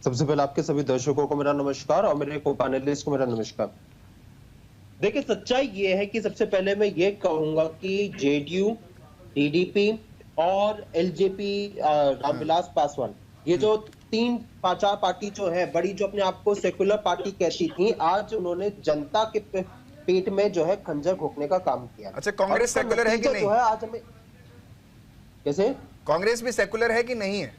सबसे पहले आपके सभी दर्शकों को मेरा नमस्कार और मेरे को पैनलिस्ट को मेरा नमस्कार। देखिए, सच्चाई ये है कि सबसे पहले मैं ये कहूंगा कि जेडीयू, टीडीपी और एलजेपी, रामविलास पासवान, ये जो तीन चार पार्टी जो है बड़ी, जो अपने आप को सेकुलर पार्टी कहती थी, आज उन्होंने जनता के पेट में जो है खंजर घोंपने का काम किया। अच्छा, कांग्रेस सेकुलर है कि नहीं? जो है आज हमें कैसे, कांग्रेस भी सेकुलर है कि नहीं है?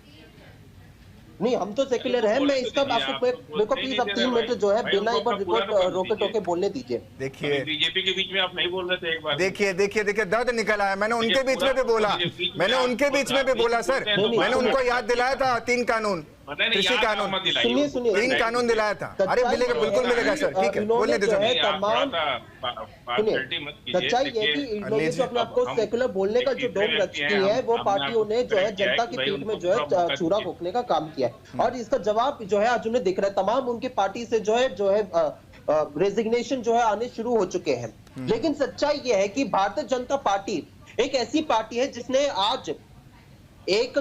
नहीं, हम तो सेक्युलर है। मैं इसका आपको मेरे को प्लीज अब 3 मिनट जो है बिना एक बार रिपोर्ट रोके टोके बोलने दीजिए। देखिए, बीजेपी के बीच में आप नहीं बोल रहे थे एक बार। देखिए दर्द निकल आया। मैंने उनके बीच में भी बोला, मैंने उनके बीच में भी बोला सर। मैंने उनको याद दिलाया था 3 कानून, कृषि कानून, सुनिए 3 कानून दिलाया था। अरे मिलेगा, बिल्कुल मिलेगा सर, ठीक है, बोलने दो। सच्चाई ये कि इन्होंने जो अपने आपको सेकुलर बोलने का जो डोम रखी है, वो पार्टियों ने जो है जनता के पेट में जो है चूरा घोंपने का काम किया है। और इसका जवाब जो है आज उन्हें दिख रहा है। तमाम उनकी पार्टी से जो है रेजिग्नेशन जो है आने शुरू हो चुके हैं। लेकिन सच्चाई ये है कि भारतीय जनता पार्टी एक ऐसी पार्टी है जिसने आज एक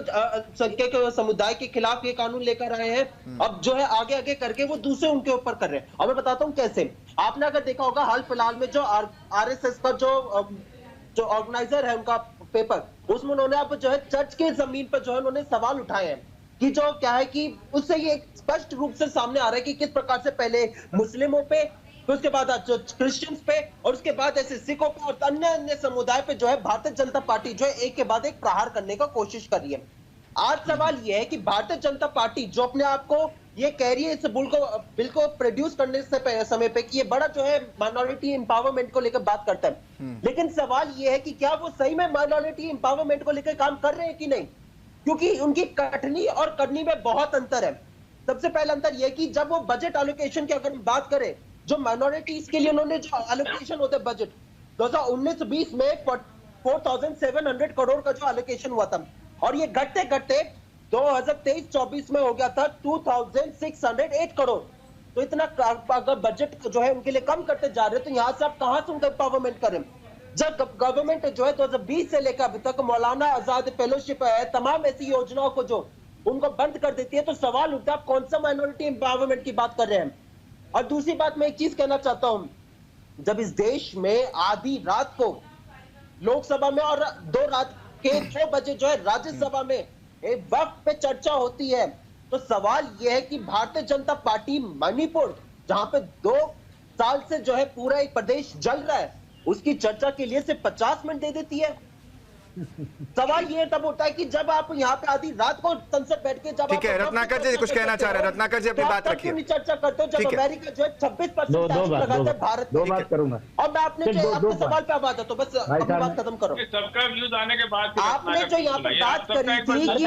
संख्यक समुदाय के खिलाफ ये कानून लेकर आए हैं। अब जो है आगे आगे करके वो दूसरे उनके ऊपर कर रहे हैं। और मैं बताता हूं कैसे। आपने अगर देखा होगा हाल फिलहाल में जो आरएसएस का जो ऑर्गेनाइजर है, उनका पेपर, उसमें उन्होंने अब जो है चर्च के जमीन पर जो है उन्होंने सवाल उठाए हैं कि जो क्या है कि उससे ये स्पष्ट रूप से सामने आ रहा है कि किस प्रकार से पहले मुस्लिमों पे, तो उसके बाद क्रिश्चियंस पे, और उसके बाद ऐसे सिखों पे और अन्य अन्य समुदाय पे जो है भारतीय जनता पार्टी जो है एक के बाद एक प्रहार करने का कोशिश कर रही है। आज सवाल यह है कि भारतीय जनता पार्टी जो अपने आप को ये कह रही है इस बिल को प्रोड्यूस करने से समय पे कि ये बड़ा जो है माइनॉरिटी एम्पावरमेंट को लेकर बात करता है, लेकिन सवाल यह है कि क्या वो सही में माइनॉरिटी एम्पावरमेंट को लेकर काम कर रहे हैं कि नहीं, क्योंकि उनकी कटनी और करनी में बहुत अंतर है। सबसे पहला अंतर यह कि जब वो बजट एलोकेशन की अगर हम बात करें, जो माइनॉरिटीज के लिए उन्होंने जो एलोकेशन होता है बजट 2019-20 में 4700 करोड़ का जो एलोकेशन हुआ था, और ये घटते घटते 2023-24 में हो गया था 2608 करोड़। तो इतना अगर बजट जो है उनके लिए कम करते जा रहे हैं, तो यहाँ से आप कहां से उनका एम्पावरमेंट करें? जब गवर्नमेंट जो है 2020 से लेकर अभी तक मौलाना आजाद फेलोशिप है, तमाम ऐसी योजनाओं को जो उनको बंद कर देती है, तो सवाल उठता है आप कौन सा माइनॉरिटी एम्पावरमेंट की बात कर रहे हैं? और दूसरी बात मैं एक चीज कहना चाहता हूं, जब इस देश में आधी रात को लोकसभा में और 2 बजे जो है राज्यसभा में एक वक्त पे चर्चा होती है, तो सवाल यह है कि भारतीय जनता पार्टी मणिपुर, जहां पे 2 साल से जो है पूरा एक प्रदेश जल रहा है, उसकी चर्चा के लिए सिर्फ 50 मिनट दे देती है। सवाल ये तब होता है कि जब आप यहाँ पे आधी रात को संसद बैठ के जब ठीक है, रत्नाकर जी कुछ कहना चाह रहे हैं। रत्नाकर जी अपनी बात रखिए। चर्चा करते हो जब अमेरिका जो है 26% लगाता है भारत में। 2 बात करूंगा और मैं आपने जो आपके सवाल पे आवाज है, तो बस अपनी बात खत्म करो। सबका व्यूज आने के बाद आपने जो यहाँ पे बात करी थी कि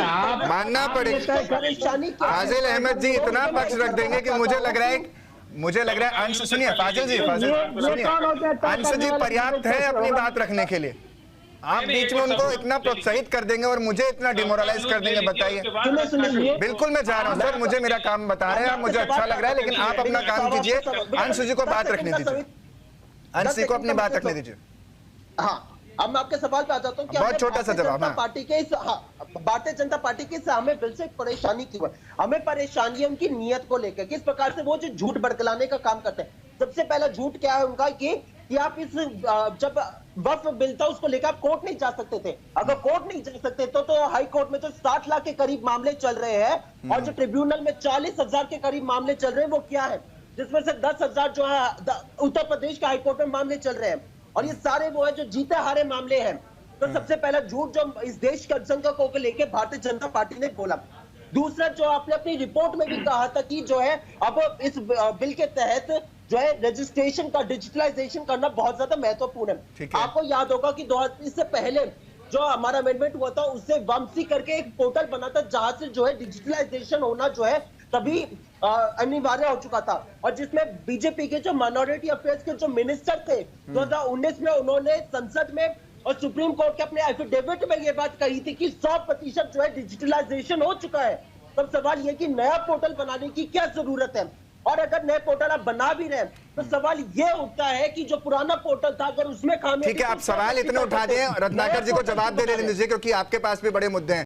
मानना पड़ेगा, परेशानी फाजिल अहमद जी इतना पक्ष रख देंगे कि मुझे लग रहा है अंश, सुनिए फाजिल जी, अंश जी पर्याप्त है अपनी बात रखने के लिए। आप बीच में उनको इतना प्रोत्साहित कर देंगे और मुझे इतना डिमोरलाइज कर देंगे, बताइए। बिल्कुल मैं जा रहा हूँ सर, मुझे मेरा काम बता रहे हैं, मुझे अच्छा लग रहा है, लेकिन आप अपना काम कीजिए। अंशु जी को बात रखने दीजिए, अंशु जी को अपनी बात रखने दीजिए। हाँ, अब मैं आपके सवाल पे आ जाता हूँ कि बहुत छोटा सा जवाब। पार्टी के भारतीय जनता पार्टी के हमें बिल से परेशानी क्यों है? हमें परेशानी है उनकी नीयत को लेकर, किस प्रकार से वो जो झूठ बरगलाने का काम करते हैं। सबसे पहला झूठ क्या है उनका कि आप इस जब वक्फ बिल था उसको लेकर आप कोर्ट नहीं जा सकते थे। अगर कोर्ट नहीं जा सकते तो हाई कोर्ट में जो 60 लाख के करीब मामले चल रहे हैं और जो ट्रिब्यूनल में 40,000 के करीब मामले चल रहे हैं, वो क्या है? जिसमें से 10,000 जो है उत्तर प्रदेश के हाई कोर्ट में मामले चल रहे हैं, और ये सारे वो है जो जीते हारे मामले हैं। तो सबसे पहला झूठ जो इस देश के अल्पसंख्यकों को लेकर भारतीय जनता पार्टी ने बोला। दूसरा, जो आपने अपनी रिपोर्ट में भी कहा था कि जो है अब इस बिल के तहत जो है रजिस्ट्रेशन का डिजिटलाइजेशन करना बहुत ज्यादा महत्वपूर्ण है। आपको याद होगा कि इससे पहले जो हमारा अमेंडमेंट हुआ था, उससे वंशी करके एक पोर्टल बना था, जहां से जो है डिजिटलाइजेशन होना जो है तभी अनिवार्य हो चुका था, और जिसमें बीजेपी के जो माइनॉरिटी अफेयर्स के जो मिनिस्टर थे 2019 में, उन्होंने संसद में और सुप्रीम कोर्ट के अपने एफिडेविट में ये बात कही थी कि 100% जो है डिजिटलाइजेशन हो चुका है। तब सवाल ये कि नया पोर्टल बनाने की क्या जरूरत है? और अगर नए पोर्टल आप बना भी रहे हैं, तो सवाल ये उठता है कि जो पुराना पोर्टल था अगर उसमें खामियां, ठीक है, आप सवाल इतने उठा दें, रत्नाकर जी को जवाब दे लेने दीजिए, क्योंकि आपके पास भी बड़े मुद्दे हैं।